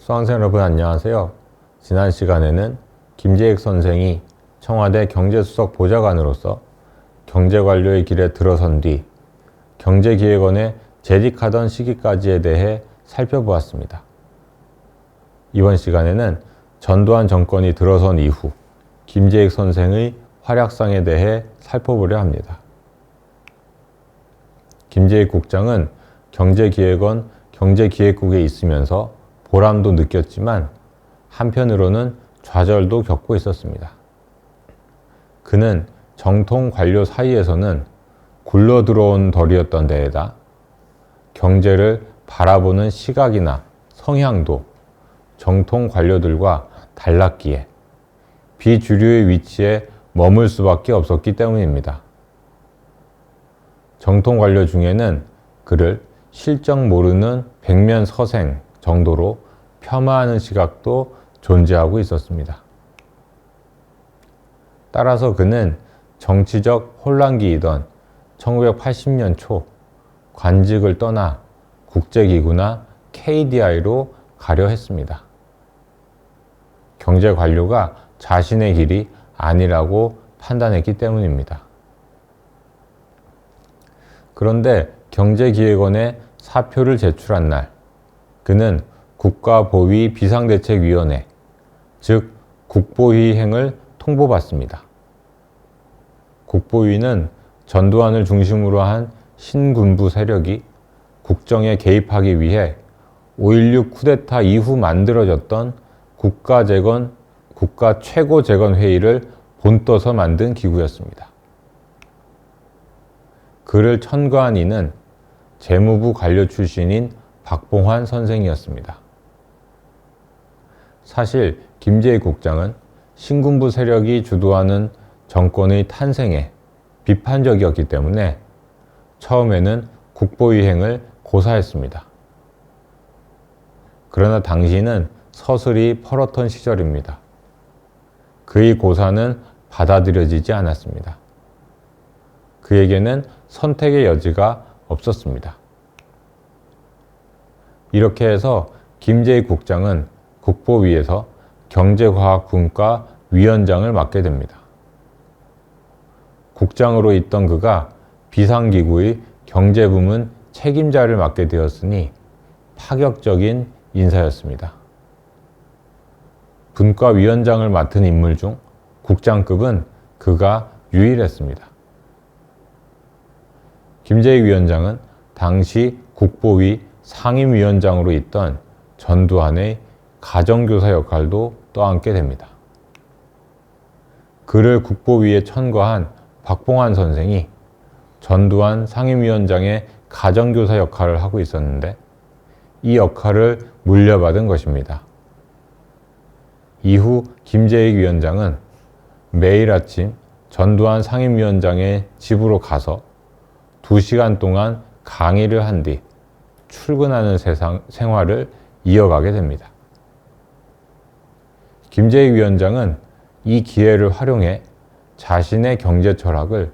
수강생 여러분 안녕하세요. 지난 시간에는 김재익 선생이 청와대 경제수석 보좌관으로서 경제관료의 길에 들어선 뒤 경제기획원에 재직하던 시기까지에 대해 살펴보았습니다. 이번 시간에는 전두환 정권이 들어선 이후 김재익 선생의 활약상에 대해 살펴보려 합니다. 김재익 국장은 경제기획원 경제기획국에 있으면서 보람도 느꼈지만 한편으로는 좌절도 겪고 있었습니다. 그는 정통 관료 사이에서는 굴러 들어온 덜이었던 데에다 경제를 바라보는 시각이나 성향도 정통 관료들과 달랐기에 비주류의 위치에 머물 수밖에 없었기 때문입니다. 정통 관료 중에는 그를 실정 모르는 백면서생 정도로 폄하하는 시각도 존재하고 있었습니다. 따라서 그는 정치적 혼란기이던 1980년 초 관직을 떠나 국제기구나 KDI로 가려 했습니다. 경제관료가 자신의 길이 아니라고 판단했기 때문입니다. 그런데 경제기획원에 사표를 제출한 날, 그는 국가보위 비상대책위원회, 즉 국보위행을 통보받습니다. 국보위는 전두환을 중심으로 한 신군부 세력이 국정에 개입하기 위해 5.16 쿠데타 이후 만들어졌던 국가 최고재건회의를 본떠서 만든 기구였습니다. 그를 천거한 이는 재무부 관료 출신인 박봉환 선생이었습니다. 사실 김재익 국장은 신군부 세력이 주도하는 정권의 탄생에 비판적이었기 때문에 처음에는 국보위행을 고사했습니다. 그러나 당시는 서슬이 펄었던 시절입니다. 그의 고사는 받아들여지지 않았습니다. 그에게는 선택의 여지가 없었습니다. 이렇게 해서 김재익 국장은 국보위에서 경제과학분과 위원장을 맡게 됩니다. 국장으로 있던 그가 비상기구의 경제부문 책임자를 맡게 되었으니 파격적인 인사였습니다. 분과위원장을 맡은 인물 중 국장급은 그가 유일했습니다. 김재익 위원장은 당시 국보위 상임위원장으로 있던 전두환의 가정교사 역할도 떠안게 됩니다. 그를 국보위에 천거한 박봉환 선생이 전두환 상임위원장의 가정교사 역할을 하고 있었는데 이 역할을 물려받은 것입니다. 이후 김재익 위원장은 매일 아침 전두환 상임위원장의 집으로 가서 2시간 동안 강의를 한 뒤 출근하는 생활을 이어가게 됩니다. 김재익 위원장은 이 기회를 활용해 자신의 경제 철학을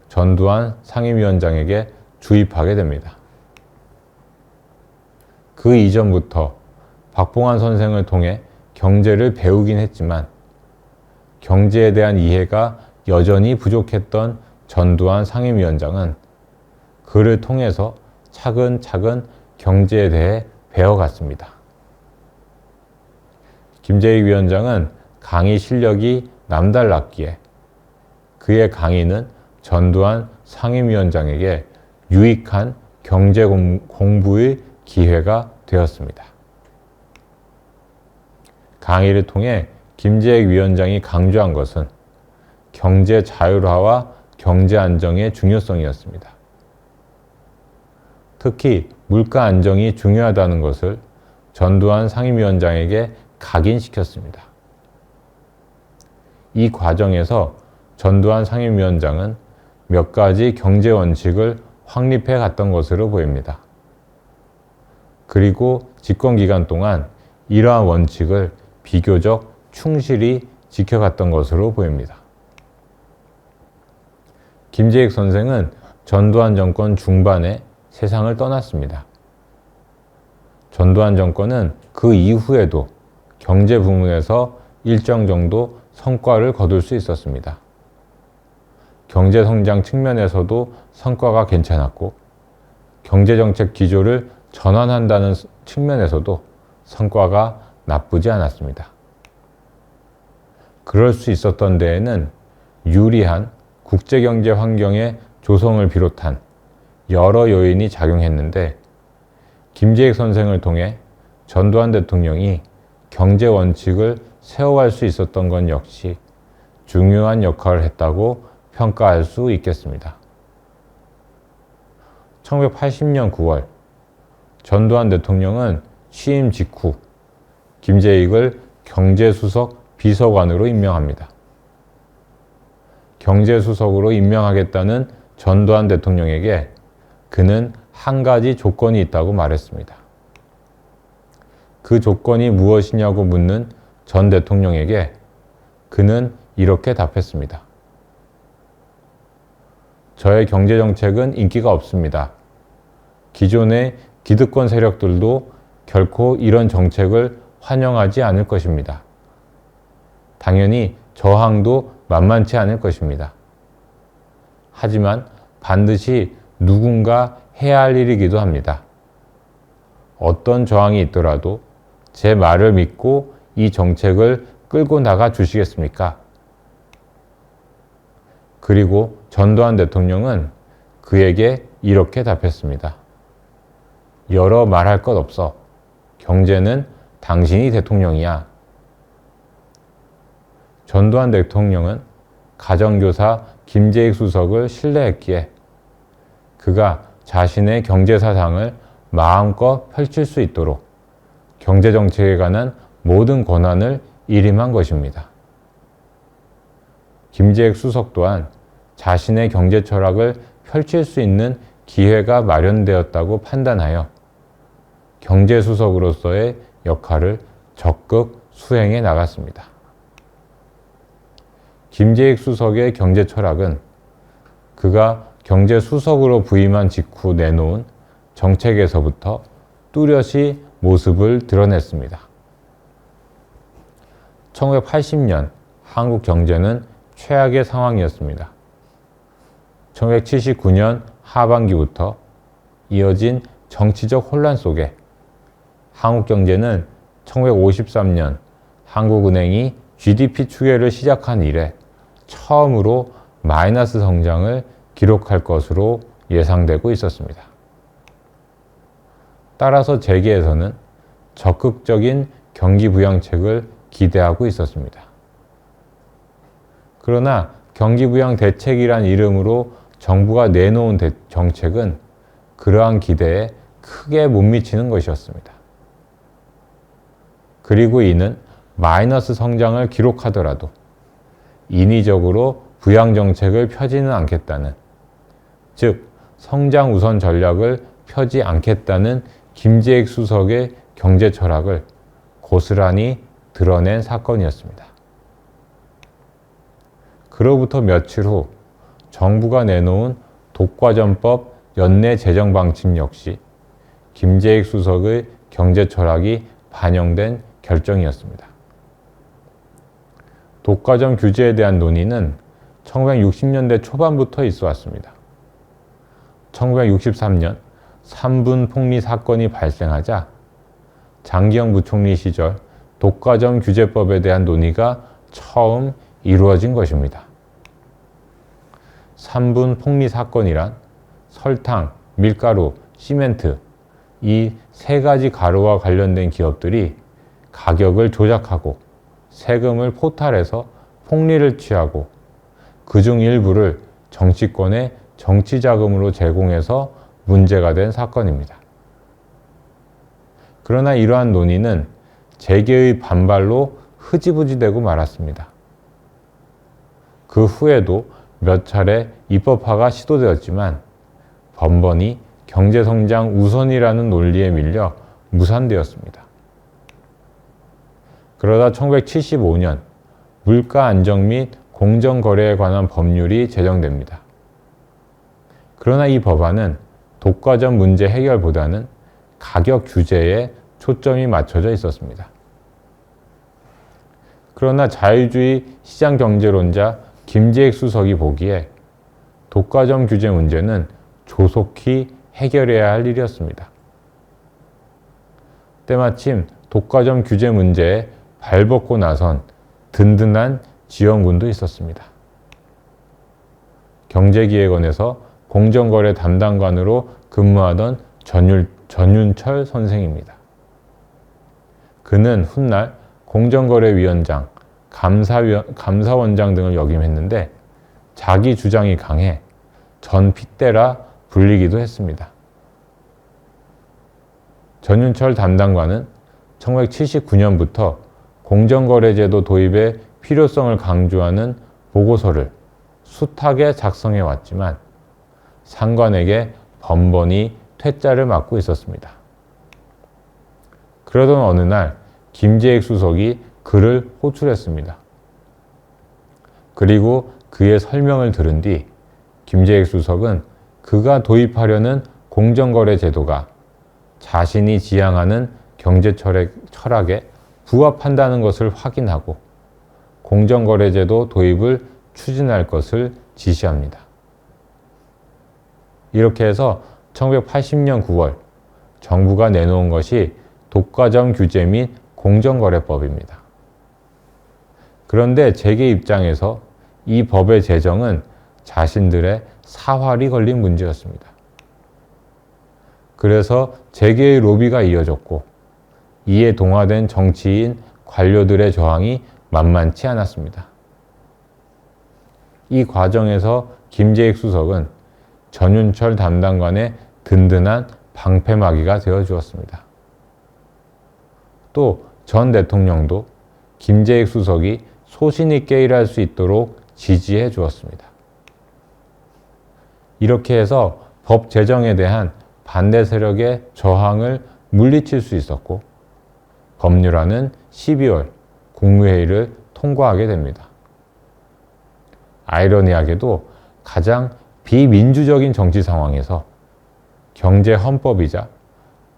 전두환 상임위원장에게 주입하게 됩니다. 그 이전부터 박봉환 선생을 통해 경제를 배우긴 했지만 경제에 대한 이해가 여전히 부족했던 전두환 상임위원장은 그를 통해서 차근차근 경제에 대해 배워갔습니다. 김재익 위원장은 강의 실력이 남달랐기에 그의 강의는 전두환 상임위원장에게 유익한 경제 공부의 기회가 되었습니다. 강의를 통해 김재익 위원장이 강조한 것은 경제 자율화와 경제 안정의 중요성이었습니다. 특히 물가 안정이 중요하다는 것을 전두환 상임위원장에게 각인시켰습니다. 이 과정에서 전두환 상임위원장은 몇 가지 경제 원칙을 확립해 갔던 것으로 보입니다. 그리고 집권 기간 동안 이러한 원칙을 비교적 충실히 지켜갔던 것으로 보입니다. 김재익 선생은 전두환 정권 중반에 세상을 떠났습니다. 전두환 정권은 그 이후에도 경제 부문에서 일정 정도 성과를 거둘 수 있었습니다. 경제 성장 측면에서도 성과가 괜찮았고, 경제정책 기조를 전환한다는 측면에서도 성과가 나쁘지 않았습니다. 그럴 수 있었던 데에는 유리한 국제경제 환경의 조성을 비롯한 여러 요인이 작용했는데, 김재익 선생을 통해 전두환 대통령이 경제 원칙을 세워갈 수 있었던 건 역시 중요한 역할을 했다고 평가할 수 있겠습니다. 1980년 9월 전두환 대통령은 취임 직후 김재익을 경제수석 비서관으로 임명합니다. 경제수석으로 임명하겠다는 전두환 대통령에게 그는 한 가지 조건이 있다고 말했습니다. 그 조건이 무엇이냐고 묻는 전 대통령에게 그는 이렇게 답했습니다. 저의 경제정책은 인기가 없습니다. 기존의 기득권 세력들도 결코 이런 정책을 환영하지 않을 것입니다. 당연히 저항도 만만치 않을 것입니다. 하지만 반드시 누군가 해야 할 일이기도 합니다. 어떤 저항이 있더라도 제 말을 믿고 이 정책을 끌고 나가 주시겠습니까? 그리고 전두환 대통령은 그에게 이렇게 답했습니다. 여러 말할 것 없어. 경제는 당신이 대통령이야. 전두환 대통령은 가정교사 김재익 수석을 신뢰했기에 그가 자신의 경제사상을 마음껏 펼칠 수 있도록 경제정책에 관한 모든 권한을 일임한 것입니다. 김재익 수석 또한 자신의 경제 철학을 펼칠 수 있는 기회가 마련되었다고 판단하여 경제수석으로서의 역할을 적극 수행해 나갔습니다. 김재익 수석의 경제 철학은 그가 경제수석으로 부임한 직후 내놓은 정책에서부터 뚜렷이 모습을 드러냈습니다. 1980년 한국 경제는 최악의 상황이었습니다. 1979년 하반기부터 이어진 정치적 혼란 속에 한국 경제는 1953년 한국은행이 GDP 추계를 시작한 이래 처음으로 마이너스 성장을 기록할 것으로 예상되고 있었습니다. 따라서 재계에서는 적극적인 경기 부양책을 기대하고 있었습니다. 그러나 경기 부양 대책이란 이름으로 정부가 내놓은 정책은 그러한 기대에 크게 못 미치는 것이었습니다. 그리고 이는 마이너스 성장을 기록하더라도 인위적으로 부양 정책을 펴지는 않겠다는, 즉 성장 우선 전략을 펴지 않겠다는 김재익 수석의 경제 철학을 고스란히 드러낸 사건이었습니다. 그로부터 며칠 후 정부가 내놓은 독과점법 연내 재정 방침 역시 김재익 수석의 경제 철학이 반영된 결정이었습니다. 독과점 규제에 대한 논의는 1960년대 초반부터 있어 왔습니다. 1963년 3분 폭리 사건이 발생하자 장기영 부총리 시절 독과점 규제법에 대한 논의가 처음 이루어진 것입니다. 3분 폭리 사건이란 설탕, 밀가루, 시멘트 이 세 가지 가루와 관련된 기업들이 가격을 조작하고 세금을 포탈해서 폭리를 취하고 그중 일부를 정치권에 정치자금으로 제공해서 문제가 된 사건입니다. 그러나 이러한 논의는 재계의 반발로 흐지부지되고 말았습니다. 그 후에도 몇 차례 입법화가 시도되었지만 번번이 경제성장 우선이라는 논리에 밀려 무산되었습니다. 그러다 1975년 물가 안정 및 공정거래에 관한 법률이 제정됩니다. 그러나 이 법안은 독과점 문제 해결보다는 가격 규제에 초점이 맞춰져 있었습니다. 그러나 자유주의 시장경제론자 김재익 수석이 보기에 독과점 규제 문제는 조속히 해결해야 할 일이었습니다. 때마침 독과점 규제 문제에 발벗고 나선 든든한 지원군도 있었습니다. 경제기획원에서 공정거래 담당관으로 근무하던 전윤철 선생입니다. 그는 훗날 공정거래위원장, 감사원장 등을 역임했는데 자기 주장이 강해 전 핏대라 불리기도 했습니다. 전윤철 담당관은 1979년부터 공정거래제도 도입의 필요성을 강조하는 보고서를 숱하게 작성해 왔지만 상관에게 번번이 퇴짜를 맞고 있었습니다. 그러던 어느 날 김재익 수석이 글을 호출했습니다. 그리고 그의 설명을 들은 뒤 김재익 수석은 그가 도입하려는 공정거래 제도가 자신이 지향하는 경제 철학에 부합한다는 것을 확인하고 공정거래제도 도입을 추진할 것을 지시합니다. 이렇게 해서 1980년 9월 정부가 내놓은 것이 독과점 규제 및 공정거래법입니다. 그런데 재계 입장에서 이 법의 제정은 자신들의 사활이 걸린 문제였습니다. 그래서 재계의 로비가 이어졌고 이에 동화된 정치인, 관료들의 저항이 만만치 않았습니다. 이 과정에서 김재익 수석은 전윤철 담당관의 든든한 방패막이가 되어 주었습니다. 또 전 대통령도 김재익 수석이 소신 있게 일할 수 있도록 지지해 주었습니다. 이렇게 해서 법 제정에 대한 반대 세력의 저항을 물리칠 수 있었고 법률안은 12월 국무회의를 통과하게 됩니다. 아이러니하게도 가장 비민주적인 정치 상황에서 경제헌법이자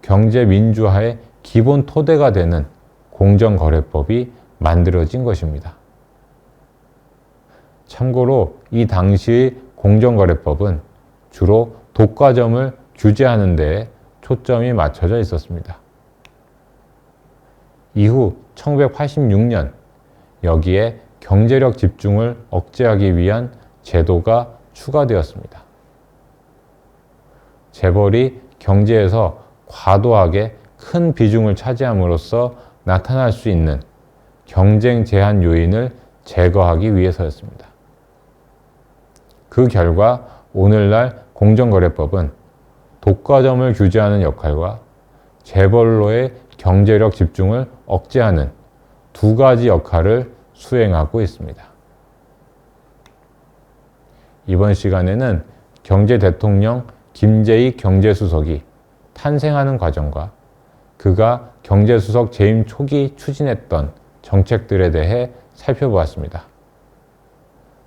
경제민주화의 기본 토대가 되는 공정거래법이 만들어진 것입니다. 참고로 이 당시의 공정거래법은 주로 독과점을 규제하는 데에 초점이 맞춰져 있었습니다. 이후 1986년 여기에 경제력 집중을 억제하기 위한 제도가 추가되었습니다. 재벌이 경제에서 과도하게 큰 비중을 차지함으로써 나타날 수 있는 경쟁 제한 요인을 제거하기 위해서였습니다. 그 결과 오늘날 공정거래법은 독과점을 규제하는 역할과 재벌로의 경제력 집중을 억제하는 두 가지 역할을 수행하고 있습니다. 이번 시간에는 경제대통령 김재익 경제수석이 탄생하는 과정과 그가 경제수석 재임 초기 추진했던 정책들에 대해 살펴보았습니다.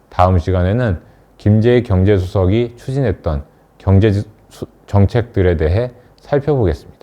다음 시간에는 김재익 경제수석이 추진했던 경제 정책들에 대해 살펴보겠습니다.